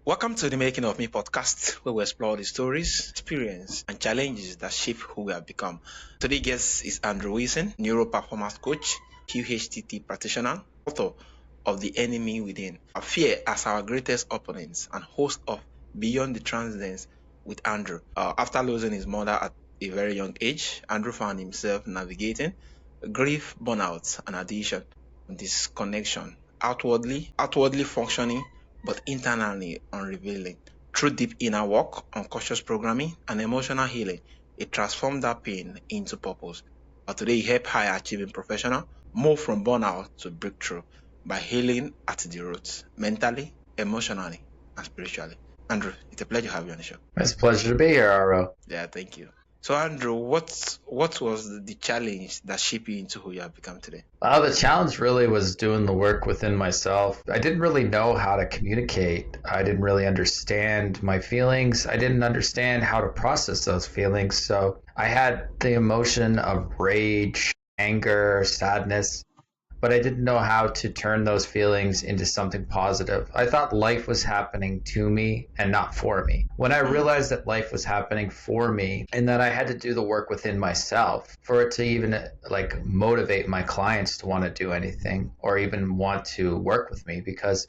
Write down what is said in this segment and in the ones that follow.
Welcome to the Making of Me podcast, where we explore the stories, experience, and challenges that shape who we have become. Today's guest is Andrew Wilson, neuro performance coach, QHTT practitioner, author of The Enemy Within, A Fear as Our Greatest Opponents, and host of Beyond the Transcendence with Andrew. After losing his mother at a very young age, Andrew found himself navigating grief, burnout, and addiction. This connection, outwardly functioning but internally unrevealing. Through deep inner work, unconscious programming, and emotional healing, it transformed that pain into purpose. Today, he helps high achieving professionals move from burnout to breakthrough by healing at the roots, mentally, emotionally, and spiritually. Andrew, it's a pleasure to have you on the show. It's a pleasure to be here, Aro. Yeah, thank you. So, Andrew, what was the challenge that shaped you into who you have become today? The challenge really was doing the work within myself. I didn't really know how to communicate. I didn't really understand my feelings. I didn't understand how to process those feelings. So I had the emotion of rage, anger, sadness, but I didn't know how to turn those feelings into something positive. I thought life was happening to me and not for me. When I realized that life was happening for me and that I had to do the work within myself for it to even motivate my clients to want to do anything or even want to work with me, because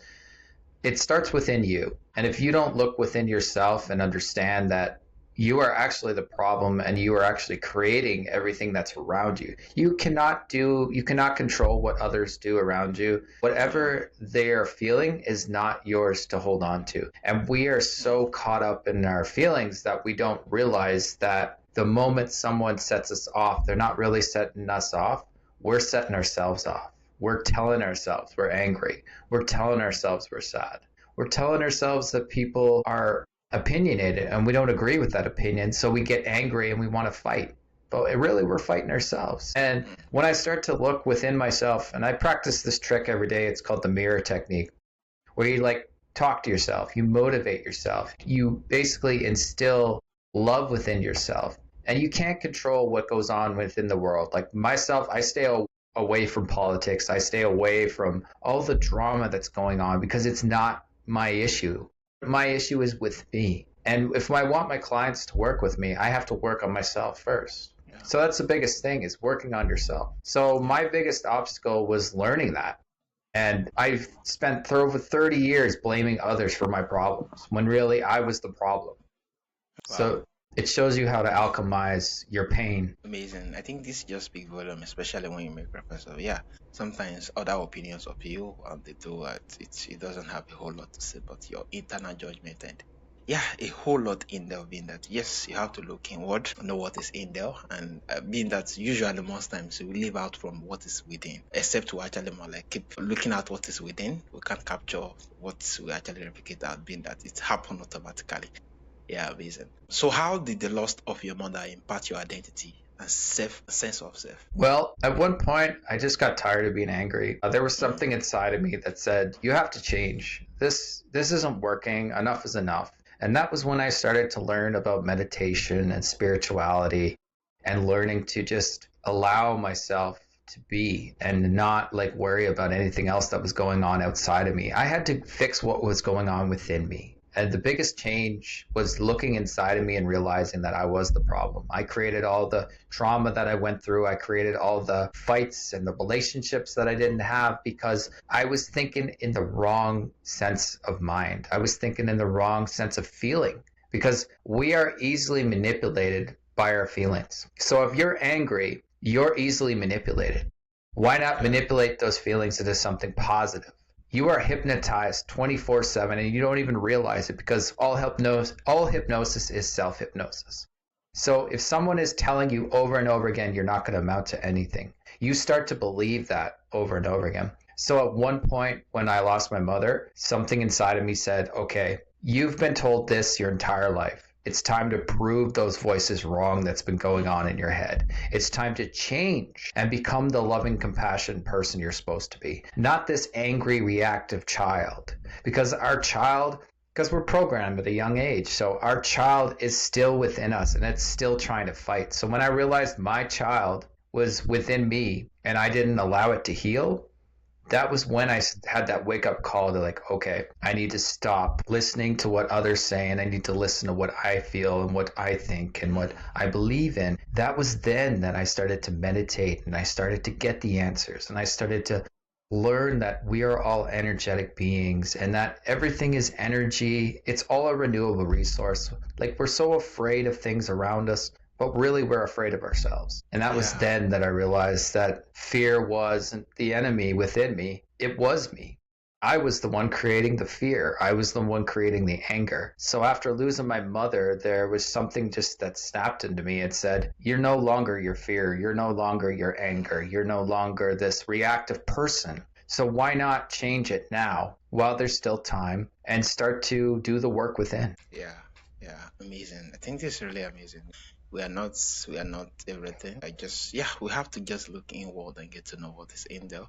it starts within you. And if you don't look within yourself and understand that you are actually the problem and you are actually creating everything that's around you. You cannot control what others do around you. Whatever they are feeling is not yours to hold on to. And we are so caught up in our feelings that we don't realize that the moment someone sets us off, they're not really setting us off. We're setting ourselves off. We're telling ourselves we're angry. We're telling ourselves we're sad. We're telling ourselves that people are opinionated and we don't agree with that opinion, so we get angry and we want to fight, but really we're fighting ourselves. And when I start to look within myself, and I practice this trick every day, it's called the mirror technique, where you talk to yourself, you motivate yourself, you basically instill love within yourself, and you can't control what goes on within the world. Like myself, I stay away from politics, I stay away from all the drama that's going on because it's not my issue. My issue is with me. And if I want my clients to work with me, I have to work on myself first. Yeah. So that's the biggest thing, is working on yourself. So my biggest obstacle was learning that. And I've spent over 30 years blaming others for my problems when really I was the problem. Wow. So it shows you how to alchemize your pain. Amazing. I think this just speaks volume, especially when you make reference of, sometimes other opinions of you, they do it doesn't have a whole lot to say, but your internal judgment and a whole lot in there, being that yes, you have to look inward, know what is in there, and being that usually most times we live out from what is within, except we actually more like keep looking at what is within. We can't capture what we actually replicate out, being that it happens automatically. Yeah, amazing. So how did the loss of your mother impact your identity and sense of self? Well, at one point, I just got tired of being angry. There was something inside of me that said, you have to change. This isn't working. Enough is enough. And that was when I started to learn about meditation and spirituality and learning to just allow myself to be and not worry about anything else that was going on outside of me. I had to fix what was going on within me. And the biggest change was looking inside of me and realizing that I was the problem. I created all the trauma that I went through. I created all the fights and the relationships that I didn't have because I was thinking in the wrong sense of mind. I was thinking in the wrong sense of feeling, because we are easily manipulated by our feelings. So if you're angry, you're easily manipulated. Why not manipulate those feelings into something positive? You are hypnotized 24/7 and you don't even realize it, because all hypnosis is self-hypnosis. So if someone is telling you over and over again, you're not going to amount to anything, you start to believe that over and over again. So at one point when I lost my mother, something inside of me said, okay, you've been told this your entire life. It's time to prove those voices wrong that's been going on in your head. It's time to change and become the loving, compassionate person you're supposed to be, not this angry, reactive child. Because we're programmed at a young age, so our child is still within us and it's still trying to fight. So when I realized my child was within me and I didn't allow it to heal, That was when I had that wake up call to like, okay, I need to stop listening to what others say and I need to listen to what I feel and what I think and what I believe in. That was then that I started to meditate and I started to get the answers and I started to learn that we are all energetic beings and that everything is energy. It's all a renewable resource. Like we're so afraid of things around us, but really we're afraid of ourselves. And that was Yeah, then that I realized that fear wasn't the enemy within me. It was me. I was the one creating the fear. I was the one creating the anger. So after losing my mother, there was something just that snapped into me and said, you're no longer your fear. You're no longer your anger. You're no longer this reactive person. So why not change it now while there's still time and start to do the work within? yeah, yeah. Amazing. I think this is really amazing. We are not everything. We have to just look inward and get to know what is in there.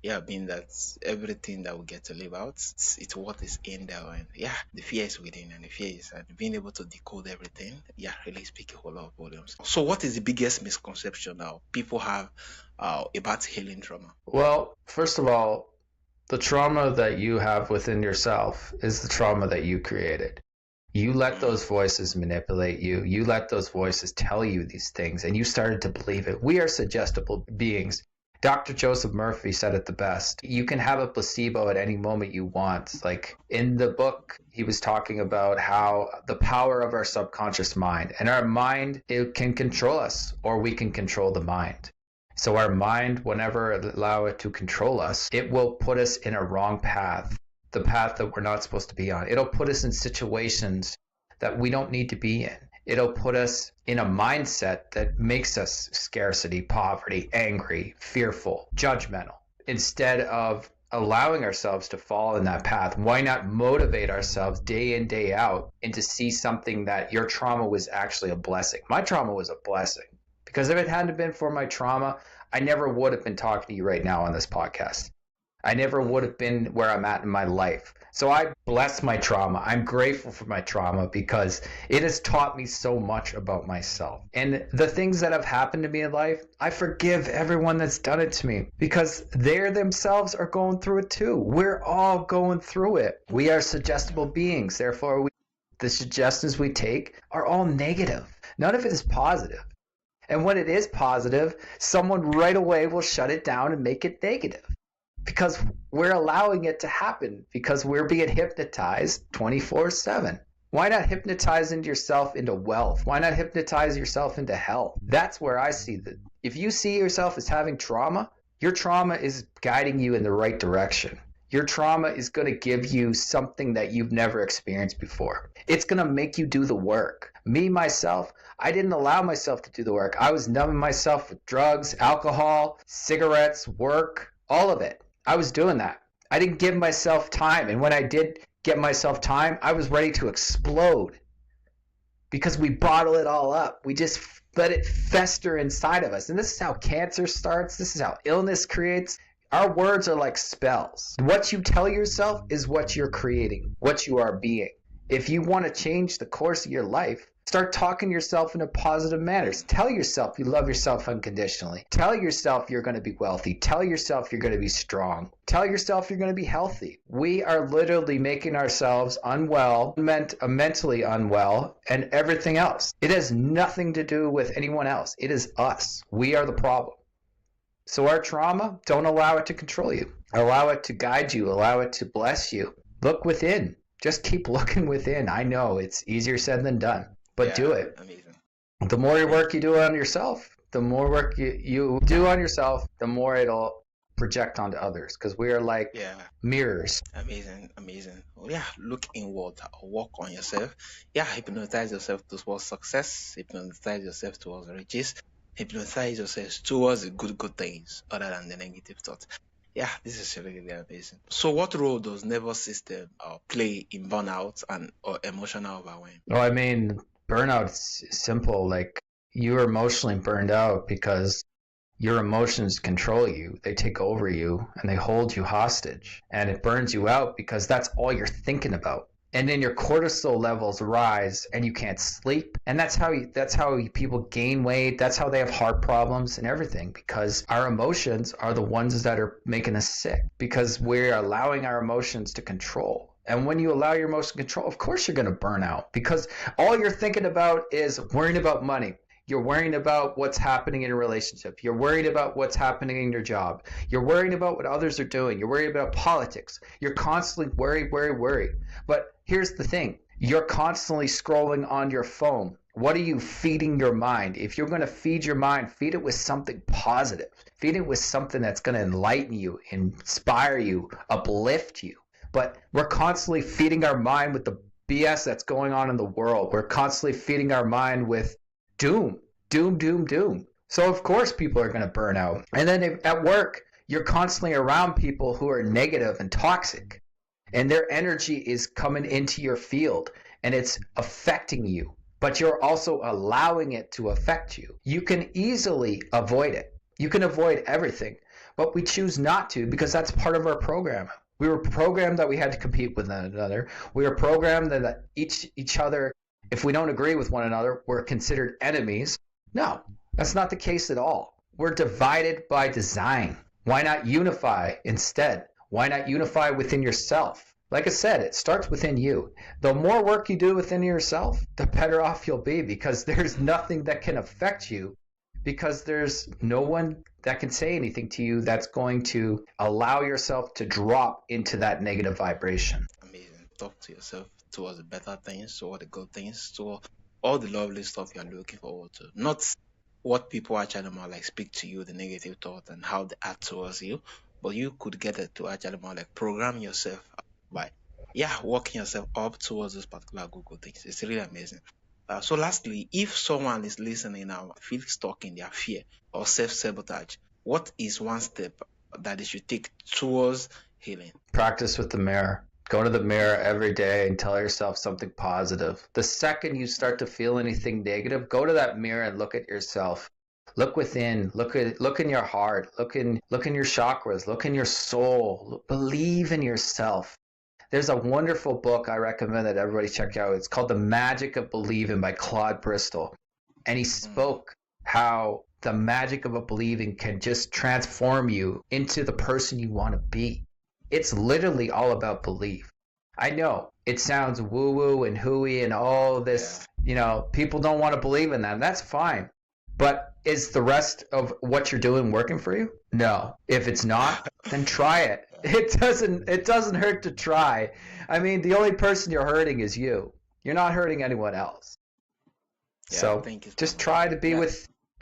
Yeah, being that everything that we get to live out, it's what is in there, and yeah, the fear is within, and the fear is, and being able to decode everything, yeah, really speak a whole lot of volumes. So, what is the biggest misconception now people have about healing trauma? Well, first of all, the trauma that you have within yourself is the trauma that you created. You let Mm, those voices manipulate you. You let those voices tell you these things, and you started to believe it. We are suggestible beings. Dr. Joseph Murphy said it the best. You can have a placebo at any moment you want. Like in the book, he was talking about how the power of our subconscious mind and our mind, it can control us or we can control the mind. So our mind, whenever allow it to control us, it will put us in a wrong path, the path that we're not supposed to be on. It'll put us in situations that we don't need to be in. It'll put us in a mindset that makes us scarcity, poverty, angry, fearful, judgmental. Instead of allowing ourselves to fall in that path, why not motivate ourselves day in, day out, and to see something that your trauma was actually a blessing? My trauma was a blessing. Because if it hadn't been for my trauma, I never would have been talking to you right now on this podcast. I never would have been where I'm at in my life. So I bless my trauma. I'm grateful for my trauma because it has taught me so much about myself. And the things that have happened to me in life, I forgive everyone that's done it to me because they themselves are going through it too. We're all going through it. We are suggestible beings. Therefore, the suggestions we take are all negative. None of it is positive. And when it is positive, someone right away will shut it down and make it negative because we're allowing it to happen because we're being hypnotized 24/7. Why not hypnotize into yourself into wealth? Why not hypnotize yourself into health? That's where I see that. If you see yourself as having trauma, your trauma is guiding you in the right direction. Your trauma is going to give you something that you've never experienced before. It's going to make you do the work. Me, myself, I didn't allow myself to do the work. I was numbing myself with drugs, alcohol, cigarettes, work, all of it. I was doing that. I didn't give myself time. And when I did get myself time, I was ready to explode because we bottle it all up. We just let it fester inside of us. And this is how cancer starts. This is how illness creates. Our words are like spells. What you tell yourself is what you're creating, what you are being. If you want to change the course of your life, start talking to yourself in a positive manner. Tell yourself you love yourself unconditionally. Tell yourself you're going to be wealthy. Tell yourself you're going to be strong. Tell yourself you're going to be healthy. We are literally making ourselves unwell, mentally unwell, and everything else. It has nothing to do with anyone else. It is us. We are the problem. So our trauma, don't allow it to control you. Allow it to guide you. Allow it to bless you. Look within. Just keep looking within. I know it's easier said than done, but do Yeah, it. amazing. The more Thank work you. you do on yourself, the more work you do on yourself, the more it'll project onto others because we are like Yeah, mirrors. amazing, amazing. Oh, yeah, look inward, work on yourself. Yeah, hypnotize yourself towards success, hypnotize yourself towards riches, hypnotize yourself towards the good things other than the negative thoughts. Yeah, this is really, really amazing. So, what role does nervous system play in burnout and or emotional overwhelm? Well, I mean, burnout's simple. Like you're emotionally burned out because your emotions control you. They take over you and they hold you hostage. And it burns you out because that's all you're thinking about. and then your cortisol levels rise and you can't sleep, and that's how people gain weight. That's how they have heart problems and everything, because our emotions are the ones that are making us sick, because we're allowing our emotions to control. And when you allow your emotion control, of course you're going to burn out, because all you're thinking about is worrying about money. You're worrying about what's happening in your relationship. You're worried about what's happening in your job. You're worrying about what others are doing. You're worried about politics. You're constantly worried. But here's the thing. You're constantly scrolling on your phone. What are you feeding your mind? If you're going to feed your mind, feed it with something positive. Feed it with something that's going to enlighten you, inspire you, uplift you. But we're constantly feeding our mind with the BS that's going on in the world. We're constantly feeding our mind with doom, doom. So of course people are going to burn out. And then at work, you're constantly around people who are negative and toxic, and their energy is coming into your field and it's affecting you, but you're also allowing it to affect you. You can easily avoid it. You can avoid everything, but we choose not to, because that's part of our program. We were programmed that we had to compete with one another. We were programmed that each other, if we don't agree with one another, we're considered enemies. No, that's not the case at all. We're divided by design. Why not unify instead? Why not unify within yourself? Like I said, it starts within you. The more work you do within yourself, the better off you'll be, because there's nothing that can affect you, because there's no one that can say anything to you that's going to allow yourself to drop into that negative vibration. Amazing. Talk to yourself towards the better things, toward the good things, toward all the lovely stuff you're looking forward to. Not what people actually more like speak to you, the negative thought and how they act towards you, but you could get it to actually more like program yourself by, yeah, working yourself up towards those particular good things. It's really amazing. So lastly, if someone is listening now, feels stuck in their fear or self-sabotage, what is one step that they should take towards healing? Practice with the mirror. Go to the mirror every day and tell yourself something positive. The second you start to feel anything negative, go to that mirror and look at yourself. Look within. Look in your heart. Look in your chakras. Look in your soul. Believe in yourself. There's a wonderful book I recommend that everybody check out. It's called The Magic of Believing by Claude Bristol. And he Mm, spoke how the magic of a believing can just transform you into the person you want to be. It's literally all about belief. I know it sounds woo woo and hooey and all yeah. this, people don't want to believe in that. That's fine. But is the rest of what you're doing working for you? No. If it's not, then try it. It doesn't hurt to try. I mean, the only person you're hurting is you. You're not hurting anyone else. Yeah, So thank you so just much. Yeah,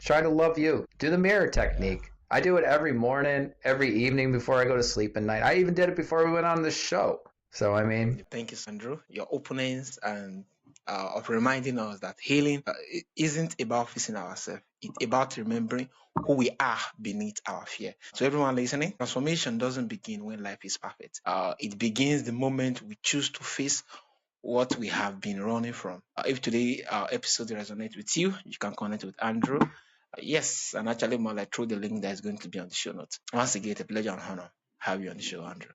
try to love you. Do the mirror yeah. technique. I do it every morning, every evening before I go to sleep at night. I even did it before we went on this show. So, I mean, Thank you, Sandro. Your openings and of reminding us that healing isn't about fixing ourselves. It's about remembering who we are beneath our fear. So everyone listening, transformation doesn't begin when life is perfect. It begins the moment we choose to face what we have been running from. If today our episode resonates with you, you can connect with Andrew. Yes, and actually more like through the link that is going to be on the show notes. Once again, a pleasure and honor have you on the show, Andrew.